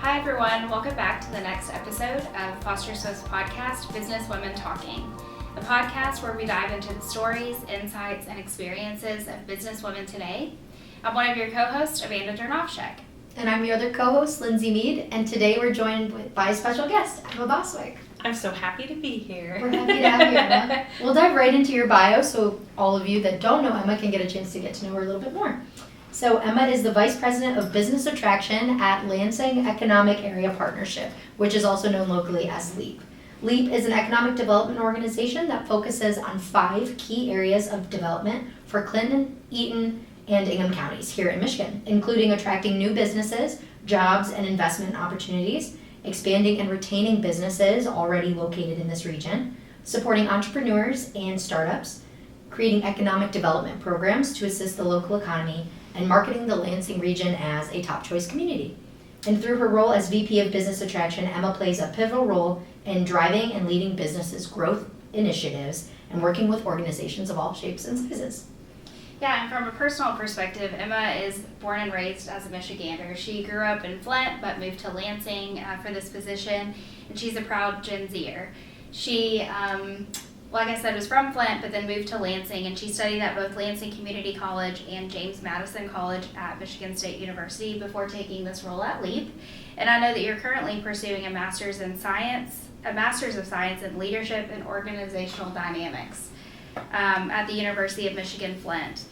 Hi everyone, welcome back to the next episode of Foster Swift's podcast, Businesswomen Talking, a podcast where we dive into the stories, insights, and experiences of businesswomen today. I'm one of your co-hosts, Amanda Dernovshek. And I'm your other co-host, Lindsey Mead, and today we're joined by a special guest, Emma Bostwick. I'm so happy to be here. We're happy to have you, Emma. We'll dive right into your bio so all of you that don't know Emma can get a chance to get to know her a little bit more. So Emma is the Vice President of Business Attraction at Lansing Economic Area Partnership, which is also known locally as LEAP. LEAP is an economic development organization that focuses on 5 key areas of development for Clinton, Eaton, and Ingham counties here in Michigan, including attracting new businesses, jobs, and investment opportunities, expanding and retaining businesses already located in this region, supporting entrepreneurs and startups, creating economic development programs to assist the local economy, and marketing the Lansing region as a top choice community. And through her role as VP of Business Attraction, Emma plays a pivotal role in driving and leading businesses' growth initiatives and working with organizations of all shapes and sizes. Yeah, and from a personal perspective, Emma is born and raised as a Michigander. She grew up in Flint but moved to Lansing for this position, and she's a proud Gen Zer. She like I said, was from Flint, but then moved to Lansing, and she studied at both Lansing Community College and James Madison College at Michigan State University before taking this role at LEAP. And I know that you're currently pursuing a Master's of Science in Leadership and Organizational Dynamics at the University of Michigan Flint.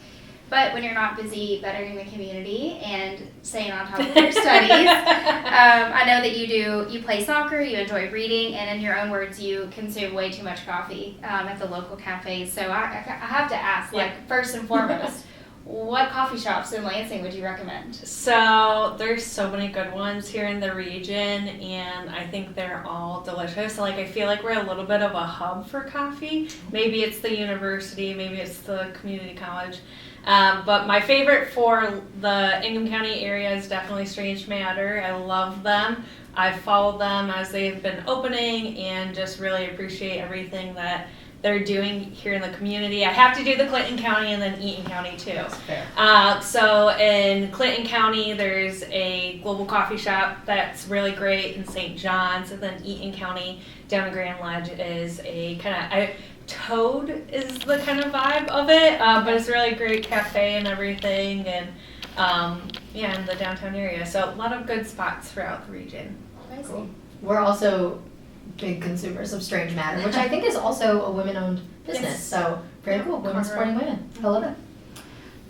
But when you're not busy bettering the community and staying on top of your studies, I know that you play soccer, you enjoy reading, and in your own words, you consume way too much coffee at the local cafes. So I have to ask, first and foremost, what coffee shops in Lansing would you recommend? So there's so many good ones here in the region, and I think they're all delicious. I feel like we're a little bit of a hub for coffee. Maybe it's the university, maybe it's the community college. But my favorite for the Ingham County area is definitely Strange Matter. I love them. I've followed them as they've been opening and just really appreciate everything that they're doing here in the community. I have to do the Clinton County and then Eaton County too. That's fair. So in Clinton County, there's a Global Coffee Shop that's really great in St. John's, and then Eaton County down in Grand Ledge is a kind of Toad is the kind of vibe of it, but it's a really great cafe and everything, and in the downtown area. So a lot of good spots throughout the region. Cool. We're also big consumers of Strange Matter, which I think is also a women-owned business. Yes. So very cool. Women supporting women. I love it.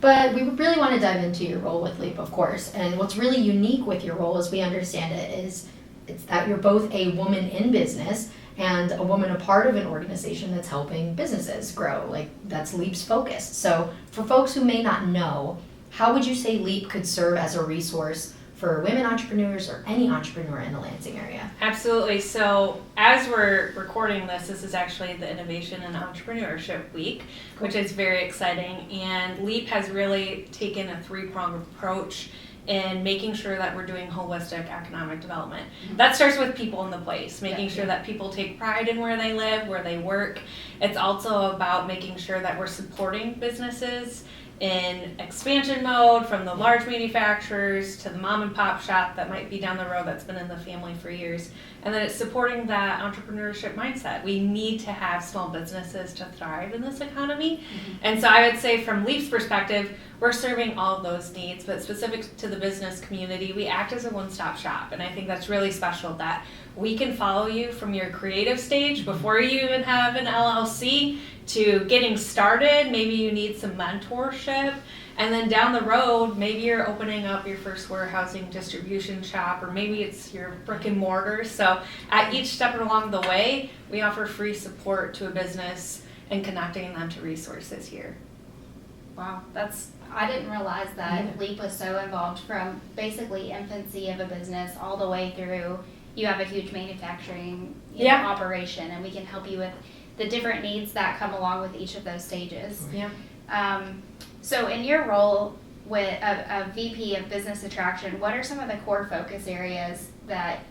But we really want to dive into your role with LEAP, of course. And what's really unique with your role, as we understand it, is it's that you're both a woman in business and a woman a part of an organization that's helping businesses grow. That's LEAP's focus. So for folks who may not know, how would you say LEAP could serve as a resource for women entrepreneurs or any entrepreneur in the Lansing area? Absolutely. So as we're recording this is actually the Innovation and Entrepreneurship Week, which is very exciting. And LEAP has really taken a 3-pronged approach in making sure that we're doing holistic economic development. Mm-hmm. That starts with people in the place, making sure that people take pride in where they live, where they work. It's also about making sure that we're supporting businesses in expansion mode, from the large manufacturers to the mom and pop shop that might be down the road that's been in the family for years. And then it's supporting that entrepreneurship mindset. We need to have small businesses to thrive in this economy. Mm-hmm. And so I would say from LEAP's perspective, we're serving all of those needs, but specific to the business community, we act as a one-stop shop. And I think that's really special that we can follow you from your creative stage before you even have an LLC to getting started. Maybe you need some mentorship. And then down the road, maybe you're opening up your first warehousing distribution shop, or maybe it's your brick and mortar. So at each step along the way, we offer free support to a business and connecting them to resources here. Wow, I didn't realize that LEAP was so involved from basically infancy of a business all the way through. You have a huge manufacturing operation, and we can help you with the different needs that come along with each of those stages. Yeah. So in your role with a VP of Business Attraction, what are some of the core focus areas that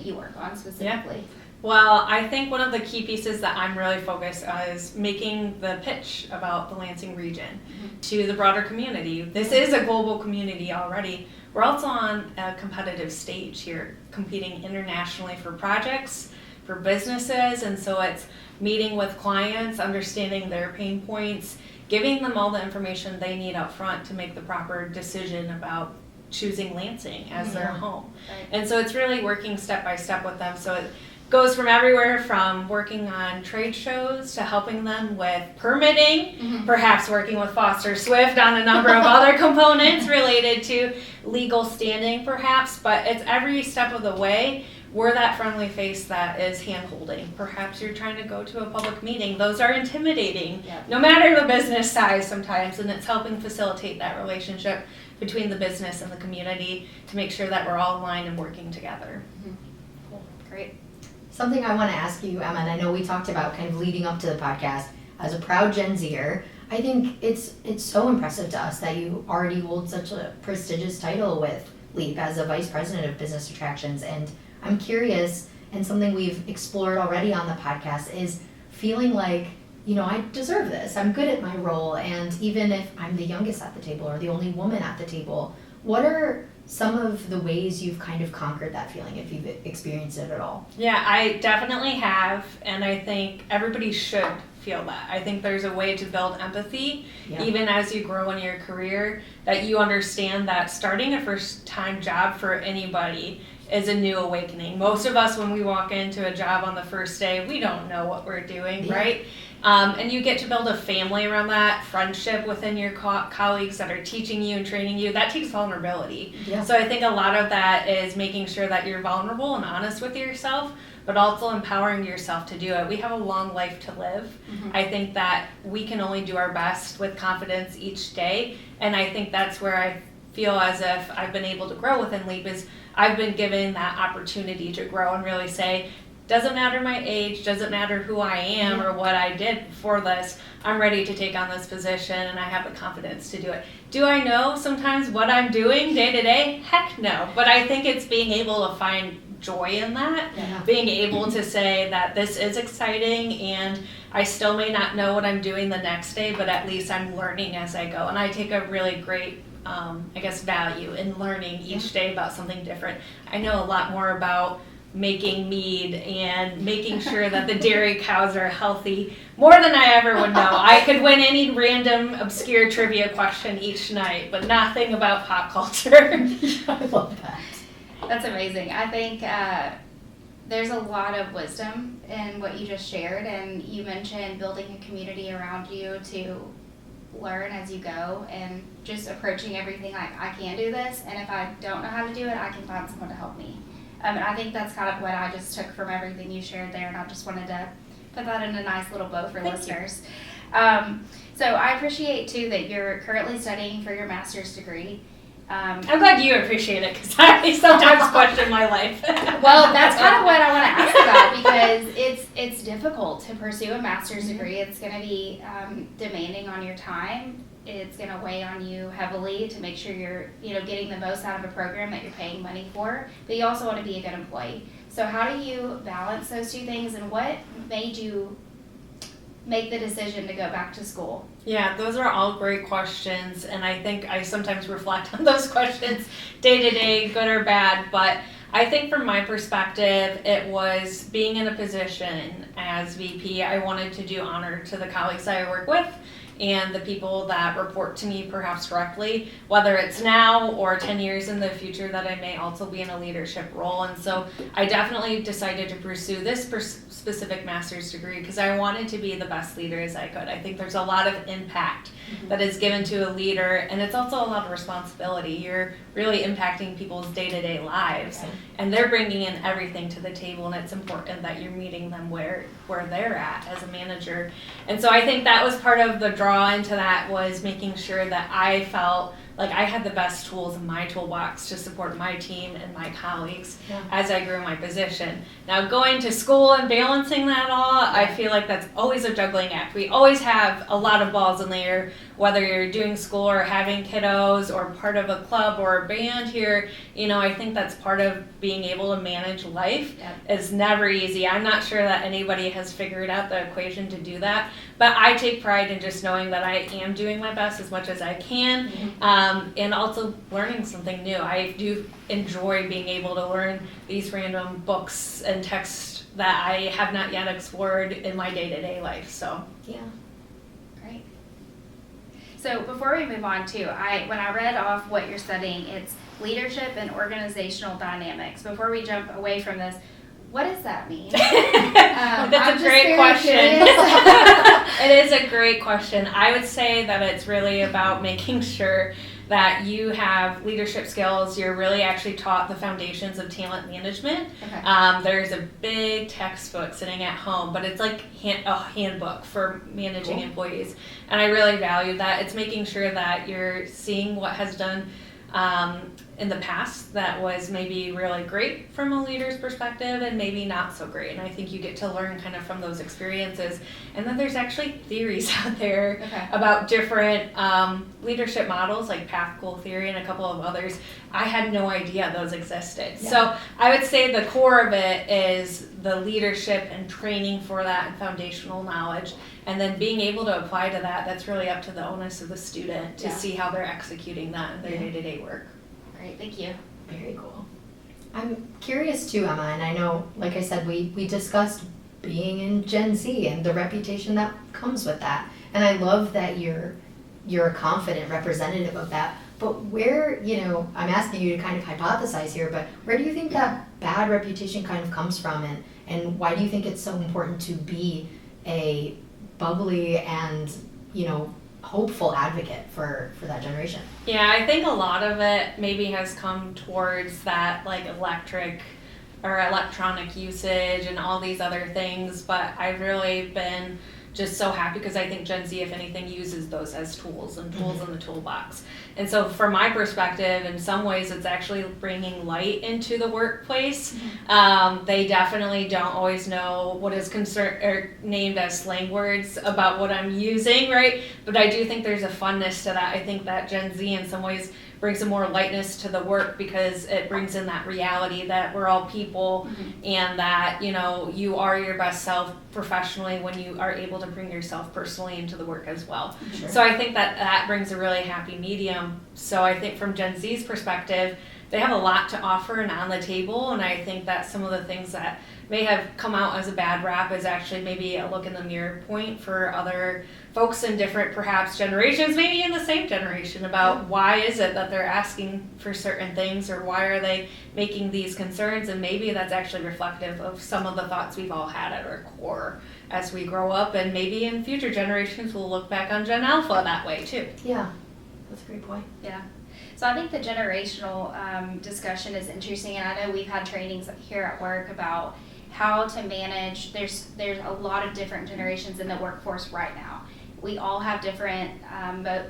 you work on specifically? Well, I think one of the key pieces that I'm really focused on is making the pitch about the Lansing region to the broader community. This is a global community already. We're also on a competitive stage here, competing internationally for projects, for businesses, and so it's meeting with clients, understanding their pain points, giving them all the information they need up front to make the proper decision about choosing Lansing as their home. Right. And so it's really working step by step with them. So it goes from everywhere from working on trade shows to helping them with permitting, perhaps working with Foster Swift on a number of other components related to legal standing perhaps, but it's every step of the way. We're that friendly face that is hand-holding. Perhaps you're trying to go to a public meeting. Those are intimidating, no matter the business size sometimes, and it's helping facilitate that relationship between the business and the community to make sure that we're all aligned and working together. Cool. Great. Something I want to ask you, Emma, and I know we talked about kind of leading up to the podcast, as a proud Gen Zer, I think it's so impressive to us that you already hold such a prestigious title with LEAP as a Vice President of Business Attractions, and I'm curious, and something we've explored already on the podcast is feeling like, you know, I deserve this, I'm good at my role, and even if I'm the youngest at the table or the only woman at the table, what are some of the ways you've kind of conquered that feeling, if you've experienced it at all? Yeah, I definitely have, and I think everybody should feel that. I think there's a way to build empathy, even as you grow in your career, that you understand that starting a first-time job for anybody is a new awakening. Most of us, when we walk into a job on the first day, we don't know what we're doing, right? And you get to build a family around that, friendship within your colleagues that are teaching you and training you. That takes vulnerability. So I think a lot of that is making sure that you're vulnerable and honest with yourself, but also empowering yourself to do it. We have a long life to live. I think that we can only do our best with confidence each day, and I think that's where I feel as if I've been able to grow within LEAP is I've been given that opportunity to grow and really say, doesn't matter my age, doesn't matter who I am or what I did before this, I'm ready to take on this position and I have the confidence to do it. Do I know sometimes what I'm doing day to day? Heck no. But I think it's being able to find joy in that, being able to say that this is exciting and I still may not know what I'm doing the next day, but at least I'm learning as I go. And I take a really great value in learning each day about something different. I know a lot more about making mead and making sure that the dairy cows are healthy more than I ever would know. I could win any random obscure trivia question each night, but nothing about pop culture. I love that. That's amazing. I think there's a lot of wisdom in what you just shared, and you mentioned building a community around you to learn as you go and just approaching everything like I can do this, and if I don't know how to do it, I can find someone to help me. And I think that's kind of what I just took from everything you shared there, and I just wanted to put that in a nice little bow for listeners. So I appreciate too that you're currently studying for your master's degree. I'm glad you appreciate it because I sometimes question my life. Well, that's kind of what I want to ask about because it's difficult to pursue a master's degree. It's going to be demanding on your time. It's going to weigh on you heavily to make sure you're getting the most out of a program that you're paying money for, but you also want to be a good employee. So how do you balance those two things, and what made you make the decision to go back to school? Yeah, those are all great questions, and I think I sometimes reflect on those questions day to day, good or bad, but I think from my perspective, it was being in a position as VP, I wanted to do honor to the colleagues I work with and the people that report to me perhaps directly, whether it's now or 10 years in the future that I may also be in a leadership role. And so I definitely decided to pursue this specific master's degree because I wanted to be the best leader as I could. I think there's a lot of impact that is given to a leader, and it's also a lot of responsibility. You're really impacting people's day-to-day lives, and they're bringing in everything to the table, and it's important that you're meeting them where they're at as a manager. And so I think that was part of the draw into that, was making sure that I felt like I had the best tools in my toolbox to support my team and my colleagues as I grew my position. Now going to school and balancing that all, I feel like that's always a juggling act. We always have a lot of balls in the air, whether you're doing school or having kiddos or part of a club or a band here. You know, I think that's part of being able to manage life. Is never easy. I'm not sure that anybody has figured out the equation to do that, but I take pride in just knowing that I am doing my best as much as I can, and also learning something new. I do enjoy being able to learn these random books and texts that I have not yet explored in my day-to-day life. So Yeah. Great. So before we move on too, when I read off what you're studying, it's leadership and organizational dynamics. Before we jump away from this, what does that mean? That's a great question. It is a great question. I would say that it's really about making sure that you have leadership skills. You're really actually taught the foundations of talent management. Okay. There's a big textbook sitting at home, but it's like a handbook for managing employees. And I really value that. It's making sure that you're seeing what has done in the past that was maybe really great from a leader's perspective and maybe not so great. And I think you get to learn kind of from those experiences. And then there's actually theories out there about different leadership models like path goal theory and a couple of others. I had no idea those existed. So I would say the core of it is the leadership and training for that and foundational knowledge. And then being able to apply to that, that's really up to the onus of the student to see how they're executing that in their day-to-day work. Great, thank you. Very cool. I'm curious too, Emma, and I know, like I said, we discussed being in Gen Z and the reputation that comes with that. And I love that you're a confident representative of that. But where, I'm asking you to kind of hypothesize here, but where do you think that bad reputation kind of comes from, and why do you think it's so important to be a bubbly and, hopeful advocate for that generation? Yeah, I think a lot of it maybe has come towards that like electronic usage and all these other things, but I've really been just so happy because I think Gen Z, if anything, uses those as tools and tools in the toolbox. And so from my perspective, in some ways, it's actually bringing light into the workplace. They definitely don't always know what is named as slang words about what I'm using, right? But I do think there's a funness to that. I think that Gen Z in some ways brings a more lightness to the work because it brings in that reality that we're all people and that, you are your best self professionally when you are able to bring yourself personally into the work as well. Sure. So I think that brings a really happy medium. So I think from Gen Z's perspective, they have a lot to offer and on the table, and I think that some of the things that may have come out as a bad rap is actually maybe a look in the mirror point for other folks in different perhaps generations, maybe in the same generation, about why is it that they're asking for certain things or why are they making these concerns, and maybe that's actually reflective of some of the thoughts we've all had at our core as we grow up, and maybe in future generations we'll look back on Gen Alpha that way too. Yeah, that's a great point. Yeah. So I think the generational discussion is interesting, and I know we've had trainings here at work about how to manage. There's a lot of different generations in the workforce right now. We all have different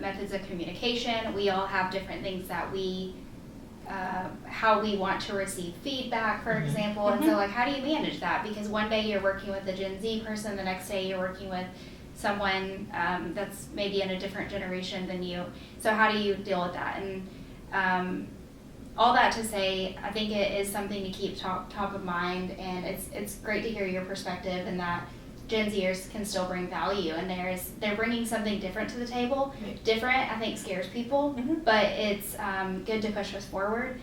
methods of communication. We all have different things that how we want to receive feedback, for example. And so, how do you manage that? Because one day you're working with a Gen Z person, the next day you're working with someone that's maybe in a different generation than you. So how do you deal with that? And all that to say, I think it is something to keep top of mind, and it's great to hear your perspective and that Gen Zers can still bring value, and they're bringing something different to the table. Different, I think, scares people, but it's good to push us forward.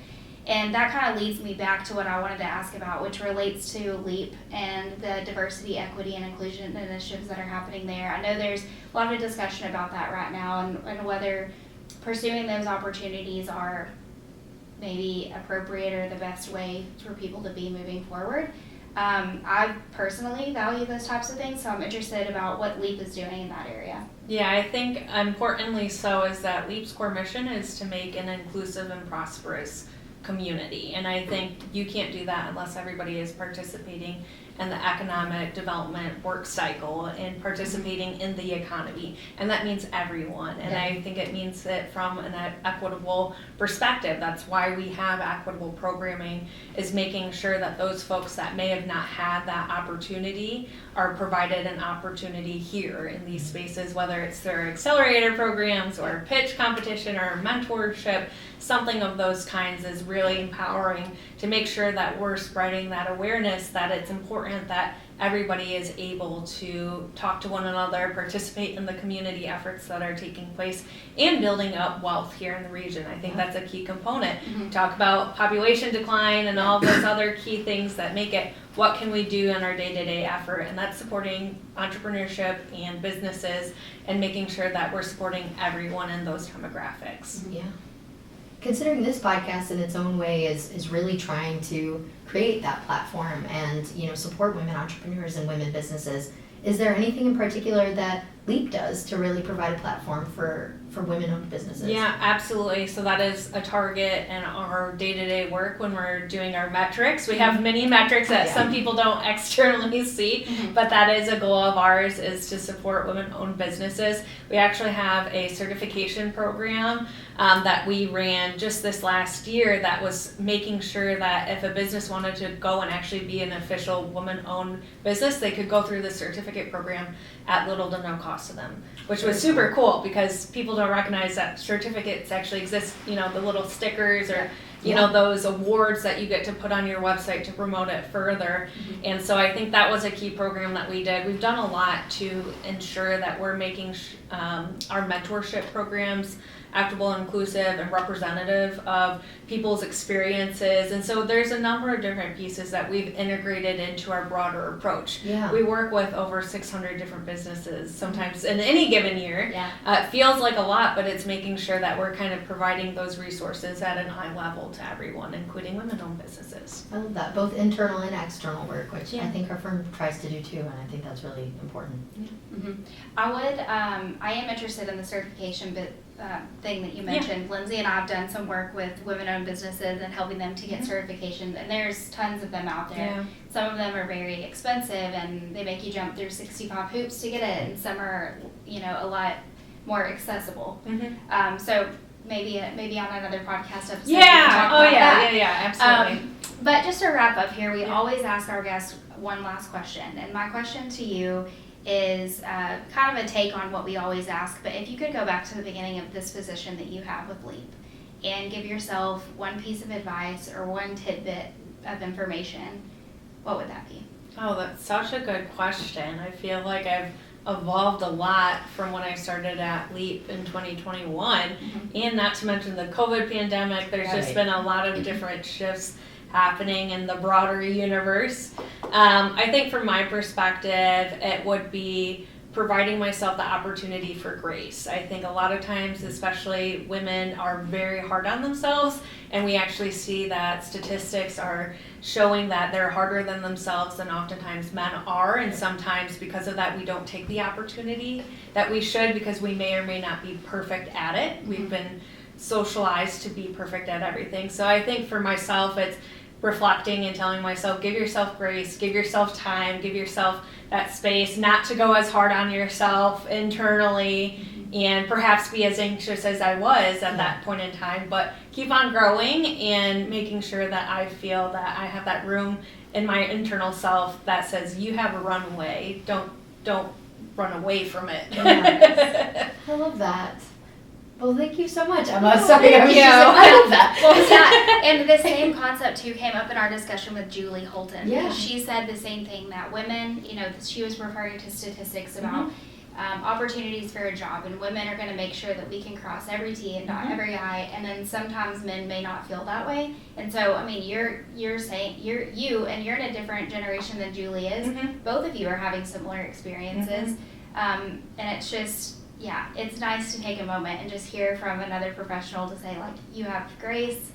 And that kind of leads me back to what I wanted to ask about, which relates to LEAP and the diversity, equity, and inclusion initiatives that are happening there. I know there's a lot of discussion about that right now, and whether pursuing those opportunities are maybe appropriate or the best way for people to be moving forward. I personally value those types of things, so I'm interested about what LEAP is doing in that area. Yeah, I think importantly so is that LEAP's core mission is to make an inclusive and prosperous community. And I think you can't do that unless everybody is participating in the economic development work cycle and participating in the economy. And that means everyone. And I think it means it from an equitable perspective. That's why we have equitable programming, is making sure that those folks that may have not had that opportunity are provided an opportunity here in these spaces, whether it's their accelerator programs or pitch competition or mentorship. Something of those kinds is really empowering to make sure that we're spreading that awareness that it's important that everybody is able to talk to one another, participate in the community efforts that are taking place, and building up wealth here in the region. I think that's a key component. Talk about population decline and all those other key things that make it, what can we do in our day-to-day effort, and that's supporting entrepreneurship and businesses and making sure that we're supporting everyone in those demographics. Yeah. Considering this podcast in its own way is really trying to create that platform and, you know, support women entrepreneurs and women businesses, is there anything in particular that LEAP does to really provide a platform for women-owned businesses? Yeah, absolutely. So that is a target in our day-to-day work when we're doing our metrics. We have many metrics that some people don't externally see, but that is a goal of ours, is to support women-owned businesses. We actually have a certification program that we ran just this last year that was making sure that if a business wanted to go and actually be an official woman-owned business, they could go through the certificate program at little to no cost to them, which was super cool because people don't recognize that certificates actually exist, you know, the little stickers or you know, those awards that you get to put on your website to promote it further. And so I think that was a key program that we did. We've done a lot to ensure that we're making our mentorship programs equitable, inclusive, and representative of people's experiences. And so there's a number of different pieces that we've integrated into our broader approach. Yeah. We work with over 600 different businesses sometimes in any given year. Yeah. It feels like a lot, but it's making sure that we're kind of providing those resources at a high level to everyone, including women-owned businesses. I love that, both internal and external work, which I think our firm tries to do too, and I think that's really important. I am interested in the certification thing that you mentioned. Lindsey and I have done some work with women-owned businesses and helping them to get certifications, and there's tons of them out there. Yeah. Some of them are very expensive and they make you jump through 65 hoops to get it, and some are, you know, a lot more accessible. So maybe on another podcast episode. Absolutely. But just to wrap up here, we always ask our guests one last question, and my question to you is kind of a take on what we always ask, but if you could go back to the beginning of this position that you have with LEAP and give yourself one piece of advice or one tidbit of information, what would that be? Oh, that's such a good question. I feel like I've evolved a lot from when I started at LEAP in 2021, and not to mention the COVID pandemic. There's just been a lot of different shifts happening in the broader universe. I think from my perspective, it would be providing myself the opportunity for grace. I think a lot of times, especially women, are very hard on themselves, and we actually see that statistics are showing that they're harder than themselves than oftentimes men are, and sometimes because of that we don't take the opportunity that we should because we may or may not be perfect at it. We've been socialized to be perfect at everything. So I think for myself, it's reflecting and telling myself, give yourself grace, give yourself time, give yourself that space not to go as hard on yourself internally and perhaps be as anxious as I was at that point in time, but keep on growing and making sure that I feel that I have that room in my internal self that says you have a runway, don't run away from it. Yes. I love that. Well, thank you so much, Emma. Oh, Sorry, I was just I love that. Well, and the same concept too came up in our discussion with Julie Holton. Yeah. She said the same thing, that women, you know, she was referring to statistics about opportunities for a job, and women are going to make sure that we can cross every T and dot every I, and then sometimes men may not feel that way. And so, I mean, you're saying and you're in a different generation than Julie is. Both of you are having similar experiences, and it's just. Yeah, it's nice to take a moment and just hear from another professional to say, like, you have grace,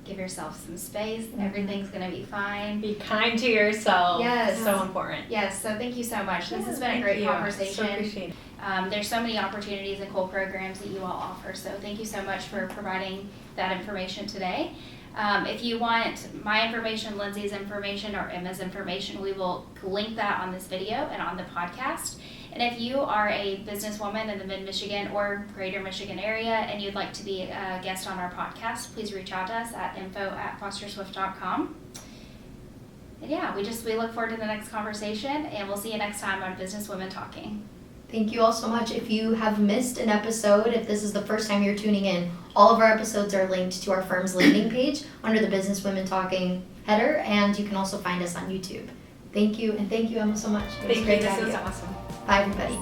give yourself some space, everything's going to be fine. Be kind to yourself. Yes. It's so important. Yes, so thank you so much. This has been a great conversation. So appreciate it. There's so many opportunities and cool programs that you all offer, so thank you so much for providing that information today. If you want my information, Lindsey's information, or Emma's information, we will link that on this video and on the podcast. And if you are a businesswoman in the Mid-Michigan or Greater Michigan area and you'd like to be a guest on our podcast, please reach out to us at info@fosterswift.com. And yeah, we look forward to the next conversation, and we'll see you next time on Businesswomen Talking. Thank you all so much. If you have missed an episode, if this is the first time you're tuning in, all of our episodes are linked to our firm's landing page under the Businesswomen Talking header, and you can also find us on YouTube. Thank you, and thank you, Emma, so much. It was Thank great you. to have This you. was awesome. Bye, everybody.